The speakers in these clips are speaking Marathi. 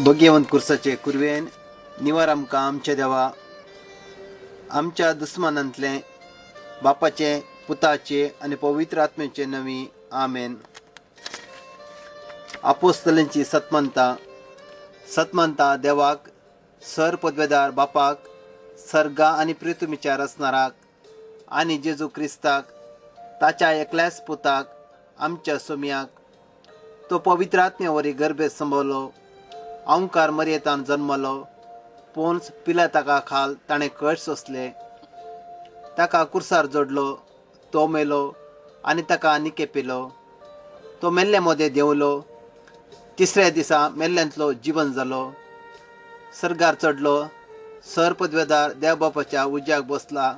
भगवंत कुर्साचे कुरवेन निवार आमकां आमचे देवा आमच्या दुस्मानांतले बापाचे पुताचे आनी पवित्र आत्म्याचे नवी आमेन. आपोस्तलांची सतमंता देवाक सर पदवेदार बापाक सर्गा आनी पृथ्वीच्या रचणाराक आनी जेजू क्रिस्ताक ताच्या एकल्याच पुताक आमच्या सोम्याक तो पवित्र आत्म्यावरी गर्भेत संभवलो, ओंकार मर्येतान जन्मलो, पोन्स पिलाताका खाल ताणें कळ सोंसले, ताका कुर्सार जोडलो, तो मेलो आनी ताका निके पेलो, तो मेल्ल्या मदें देंवलो, तिसऱ्या दिसा मेल्ल्यांतलो जिवन जालो, सर्गार चडलो, सर पदवेदार देव बापाच्या उज्याक बसला,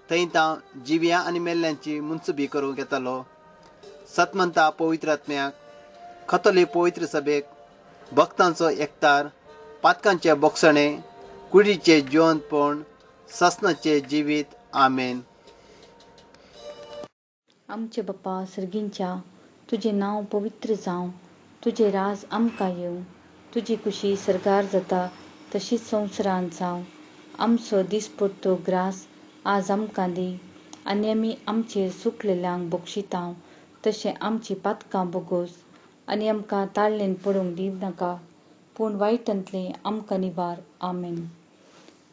थंय तां जिव्या आनी मेल्ल्यांची मुनसुबी करूंक येतालो. सतमंता पवित्र आत्म्याक खतोली पवित्र सभेक भक्तांचो एकतार, पातकांचे बोगसणे, कुडीचे जिवंतपण, ससनाचे जिवीत. आमेन. आमचे बाप्पा सर्गींच्या, तुझे नांव पवित्र जावं, तुझे राज आमकां येवं, तुजी खुशी सरगार जाता तशीच संवसारांत जावं. आमचो दिसपडटो ग्रास आज आमकां दी, आनी आमी आमचेर सुकलेल्यांक बक्षितांव तशें आमची पातकां बोगोस, आनी आमकां ताळ्ळेन पडूंक दिव नाका, पूण वायटांतले आमकां निवार. आमेन.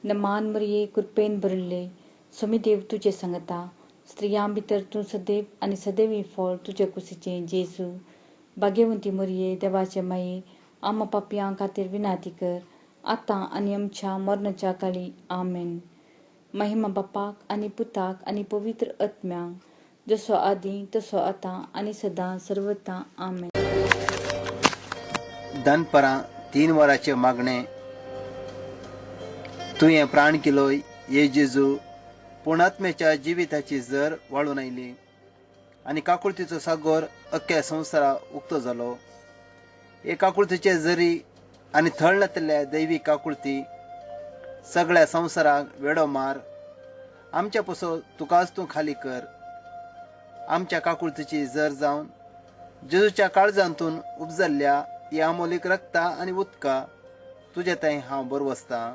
नमान मरिये कृपेन भरिल्ले, समीदेव तुजे सांगता, स्त्रियां भितर तूं सदैव आनी सदैवी फळ तुजे कुशीचें जेजू. भाग्यवंती मरिये देवाचे माये, आम्हा पापयां खातीर विनाती कर, आतां आनी आमच्या मरणाच्या काळी. आमेन. महिमा बापाक आनी पुताक आनी पवित्र आत्म्यांक, जसो आदी तसो आतां आनी सदां सर्वता. आमेन. दनपरां 3 वरांचे मागणे. तुवें प्राण केलोय ये जेजू, पूण आत्म्याच्या जिविताची जर वाळून आयली आनी काकुळतीचो सागोर अख्ख्या संवसाराक उक्तो जालो. हे काकुळतीचे जरी आनी थळनातल्या दैवी काकुळती सगळ्या संवसाराक वेडो मार. आमच्या पसो तुकाच तूं खाली कर. आमच्या काकुळतीची जर जावन जेजूच्या काळजांतून उपजल्ल्या ही अमोलीक रक्ता आनी उदका तुजे थंय हांव बरवसता.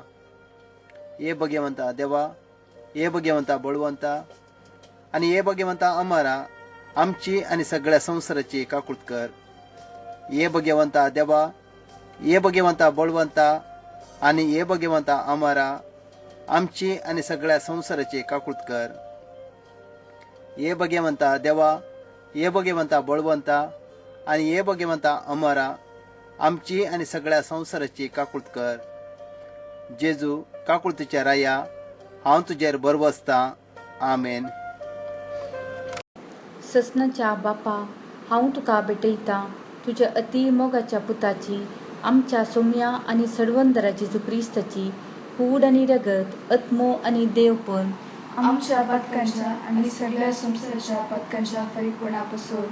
हे भगवंता देवा, हे भगवंता बळवंता आनी हे भगवंता अमरा, आमची आनी सगळ्या संवसाराची काकुळत कर. हे भगवंता देवा, हे भगवंता बळवंता आनी हे भगवंता अमरा, आमची आनी सगळ्या संवसाराची काकुळत कर. हे भगवंता देवा, हे भगवंता बळवंता आनी हे भगवंता अमरा, आमची आनी सगळ्या संवसाराची काकुळत कर. जेजू काकुळतीच्या राया, हांव तुजेर बरवसता. आमेन. ससनाच्या बापा, हांव तुका भेटयतां तुज्या अति मोगाच्या पुताची, आमच्या सोम्या आनी सडवंदराची जेजू क्रिस्ताची कूड आनी रगत, आत्मो आनी देवपण आमच्या पातकांच्या आनी सगळ्या संवसाराच्या पातकांच्या फरीकपणा पासून,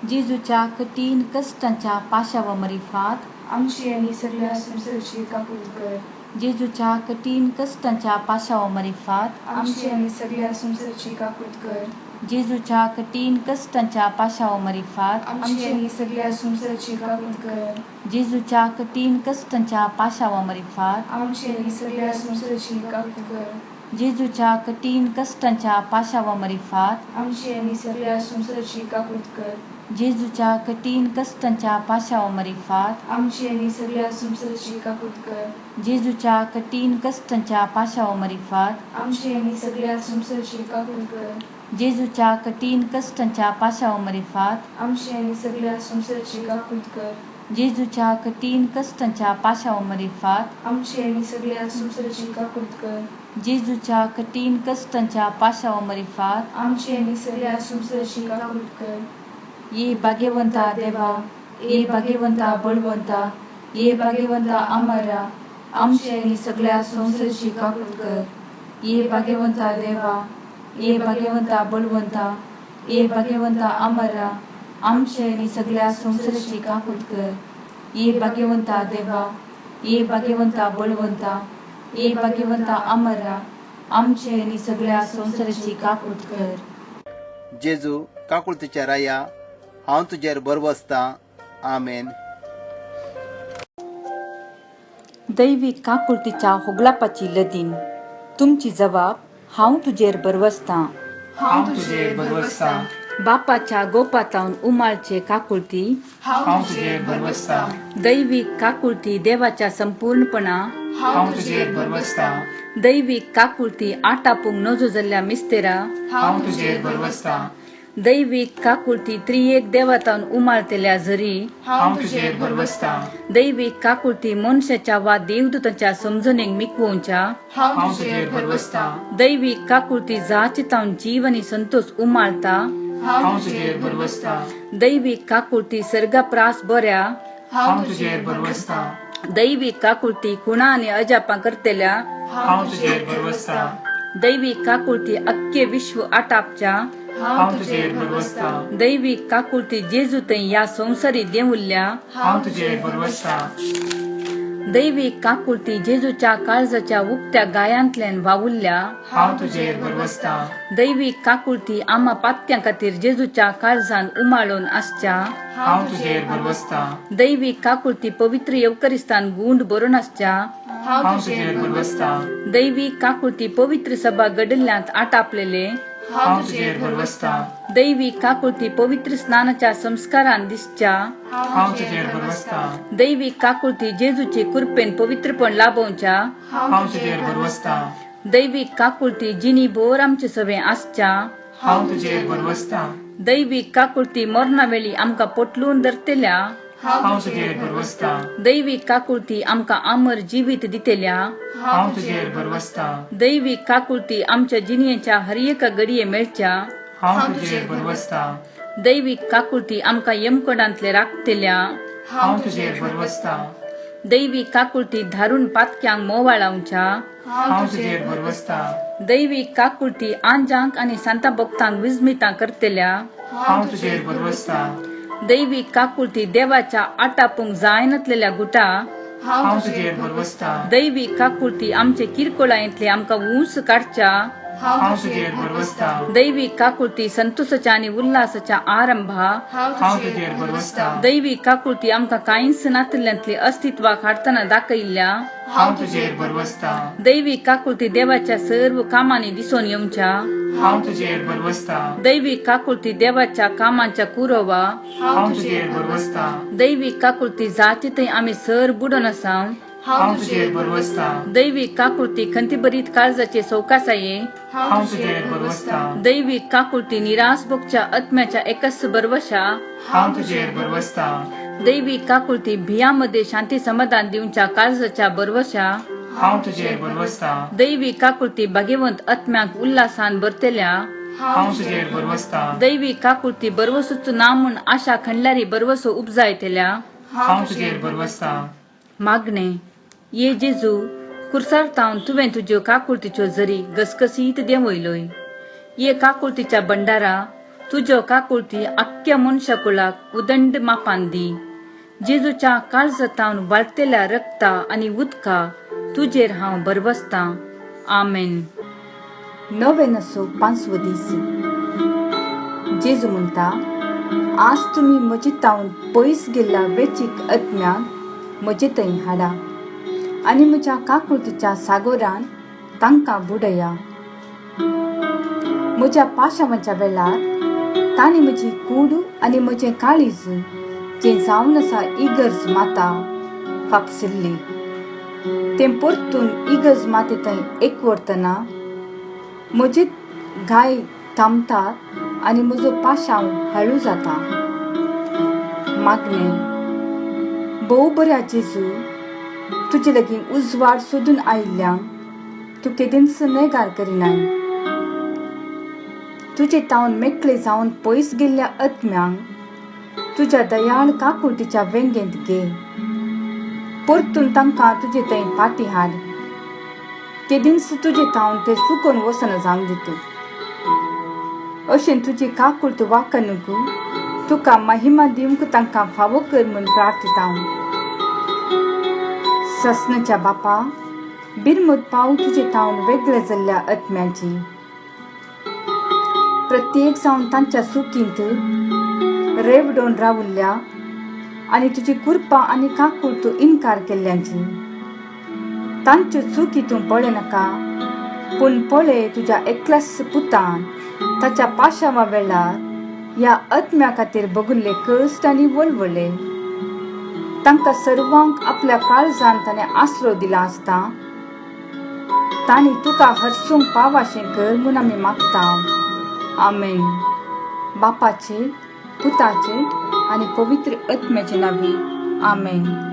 जेजूच्या कठीण कश्टांच्या पाशावा मरिफात आमची आनी सगळ्या संवसाराची काकुळत कर. जेजूच्या कठीण कश्टांच्या पाशावा मरिफात आमची आनी सगळ्या संवसाराची काकुळत कर. जेजूच्या कठीण कश्टांच्या पाशावा मरिफात आमची आनी सगळ्या संवसाराची काकुळत कर. जेजूच्या कठीण कश्टांच्या पाशावा मरिफात आमची आनी सगळ्या संवसाराची काकुळत कर. जेजूच्या कठीण कश्टांच्या पाशावा मरिफात आमची आनी सगळ्या संवसाराची काकुळत कर. जेजूच्या कठीण कश्टांच्या पाशावा मरिफात आमची आनी सगळ्या संवसाराची काकुळत कर. जेजूच्या कठीण कश्टांच्या पाशावा मरिफात आमची आनी सगळ्या संवसाराची काकुळत कर. जेजूच्या कठीण कश्टांच्या पाशावा मरिफात आमची आनी सगळ्या संवसाराची काकुळत कर. जेजूच्या कठीण कश्टांच्या पाशावा मरिफात आमची आनी सगळ्या संवसाराची काकुळत कर. जेजूच्या कठीण कश्टांच्या पाशावा मरिफात आमची आनी सगळ्या संवसाराची काकुळत कर. ये भाग्यवंता देवा, ये भाग्यवंता बळवंता, ये भाग्यवंता अमरा, आमची आनी सगळ्या संवसाराची काकुळत कर. ये भाग्यवंता देवा, ये भाग्यवंता बळवंता, ये भाग्यवंता अमरा, आमची आनी सगळ्या संवसाराची काकुळत कर. ये भाग्यवंता देवा, ये भाग्यवंता बळवंता, ये भाग्यवंता अमरा, आमची आनी सगळ्या संवसाराची काकुळत कर. जेजू काकुळतीच्या राया, हांव तुजेर बरवसता. आमेन. दैवीक काकुळतीच्या होगलापाची लदीन तुमची जबाब हांव तुजेर बरवसतां. हांव तुजेर बरवसतां. बापाच्या गोपातावन उमाळचे काकुळती हांव तुजेर बरवसतां. दैवीक काकुळती देवाच्या संपूर्णपणा हांव तुजेर बरवसतां. दैवीक काकुळती आटापूंक नजो जाल्ल्या मिस्तेरा हांव तुजेर बरवसतां. दैवीक काकुळती त्रिएक देवातावन उमाळतेल्या झरी हांव तुजेर बरवसतां. दैवीक काकुळती मनशाच्या वा देवदूतांच्या समजणेक मिकवोवच्या हांव तुजेर बरवसतां. दैवीक काकुळती जाचितावन जीव आनी संतोष उमाळता हांव तुजेर बरवसतां. दैवीक काकुळती सर्गाप्रास बऱ्या हांव तुजेर बरवसतां. दैवीक काकुळती खुणा आनी अजापां करतेल्या हांव तुजेर बरवसतां. दैवीक काकुळती अख्खे विश्व आटापच्या हांव तुजेर बरवसतां. दैवीक काकुळती जेजू थंय ह्या संवसारी देंवल्ल्या हांव तुजेर बरवसतां. दैवीक काकुळती जेजूच्या काळजाच्या उक्त्या गायांतल्यान वावुरल्या हांव तुजेर बरवसतां. दैवीक काकुळती आम्हा पातक्यां खातीर जेजूच्या काळजान उमाळून आसच्या हांव तुजेर बरवसतां. दैवीक काकुळती पवित्र येवकरिस्तान गुंड बरोवन आसच्या हांव तुजेर बरवसतां. दैवीक काकुळती पवित्र सभा गडल्ल्यांत आटापलेले हांव तुजेर बरवसतां. दैवीक काकुळती पवित्र स्नानाच्या संस्कारान दिसच्या हांव तुजेर बरवसतां. दैवीक काकुळती जेजूचे कृपेन पवित्रपण लाभोवच्या हांव तुजेर बरवसतां. दैवीक काकुळती जिनी भोर आमचे सभे आसच्या हांव तुजेर बरवसतां. दैवीक काकुळती मरणा वेळी आमकां पोटलून धरतेल्या हांव तुजेर बरवसतां. दैवीक काकुळती आमकां अमर जिवीत दितेल्या हांव तुजेर बरवसतां. दैवीक काकुळती आमच्या जिणयेच्या हर एका घडये मेळच्या हांव तुजेर बरवसतां. दैवीक काकुळती आमकां यमकोडांतले राखतेल्या हांव तुजेर बरवसतां. दैवीक काकुळती धारून पातक्यांक मोवाळ लावच्या हांव तुजेर बरवसतां. दैवीक काकुळती आंजांक आनी सांता भक्तांक विस्मितां करतेल्या हांव तुजेर बरवसतां. दैवीक काकुळती देवाच्या आटापूंक जाय नसलेल्या गुटा हांव तुजेर बरवसतां. दैवीक काकुळती आमचे किरकोळायेंतले आमकां ऊंस काडच्या हांव तुजेर बरवसतां. दैवीक काकुळती संतोषाच्या आनी उल्हासाच्या आरंभा हांव तुजेर बरवसतां. दैवीक काकुळती आमकां कांयच नातिल्ल्यांतले अस्तित्वाक हाडटना दाखयल्ल्या हांव तुजेर बरवसतां. दैवीक काकुळती देवाच्या सर्व कामांनी दिसून येवच्या हांव तुजेर बरवसतां. दैवीक काकुळती देवाच्या कामांच्या कुरवा हांव तुजेर बरवसतां. दैवीक काकुळती जाची थंय आमी सर बुडोन आसा हांव तुजेर बरवसतां. दैवीक काकुळती खंतीभरीत काळजाचे सौकासाये हांव तुजेर बरवसतां. दैवीक काकुळती निराश भोगच्या आत्म्याच्या एकच बरवशा हांव तुजेर बरवसतां. दैवीक काकुळती भियांमध्ये शांती समाधान दिवच्या काळजाच्या बरवशा हांव तुजेर बरवसतां. दैवीक काकुळती भाग्यवंत आत्म्याक उल्हासान भरतेल्या हांव तुजेर बरवसतां. दैवीक काकुळती बरवसूचो ना म्हूण आशा खणल्यारी बरवसो उपजायतेल्या हांव तुजेर बरवसतां. मागणे ये जेजू कुर्सार तावन तुवें तुज्यो काकुळतीच्यो झरी घसघसीत देंवयलोय. ये काकुळतीच्या भंडारा तुज्यो काकुळती आख्ख्या मनशा कुळाक उदंड मापान दी. जेजूच्या काळजातावन वाळतेल्या रक्ता आनी उदका तुजेर हांव बरवसतां. आमेन. नवेनसो 5वो दीस. जेजू म्हणटा, आज तुमी म्हजे तावन पयस गेल्ल्या वेचीक आत्म्याक म्हजे थंय हाडा आनी म्हज्या काकुळतीच्या सागोरान तांकां बुडया. म्हज्या पाशावाच्या वेळार तांणी म्हजी कूड आनी म्हजें काळीज जें जावन आसा इगर्ज माता फापसिल्ली. तें परतून इगर्ज माते थंय एकवरतना म्हजे गाय थांबतात आनी म्हजो पाशाव हळू जाता. मागणे भोव बऱ्या जेजू, तुजे लागीं उजवाड सोदून आयिल्ल्यांक तूं केदींच नेगार करिनाय. तुजे तावन मेकळे जावन पयस गेल्ल्या आत्म्यांक तुज्या दयाळ काकुळतीच्या वेंगेंत घे. परतून तांकां तुजे थंय फाटीं हाड. केदींच तुजे तावन ते सुकोन वचना जावंक दितू. अशें तुजी काकुळत वाकनूक तुका महिमा दिवंक तांकां फावो कर म्हूण प्रार्थिता. सस्नाच्या बापा, बिरमत पाव तुजे तावन वेगळे जाल्ल्या आत्म्याची प्रत्येक जावन तांच्या सुखींत रेवडोन रावुल्ल्या आनी तुजी कृपा आनी काकुळत इन्कार केल्ल्यांची तांच्यो चुकी तूं पळय नाका, पूण पळय तुज्या एकल्याच पुतान ताच्या पाशावा वेळार ह्या आत्म्या खातीर भोगिल्ले कश्ट आनी वळवळे. तांकां सर्वांक आपल्या काळजान ताणें आसरो दिला आसता. तांणी तुका हरसूंक पावाशें कर म्हूण आमी मागता. आमेन. बापाचे, पुताचे आनी पवित्र आत्म्याचे नांवी. आमेन.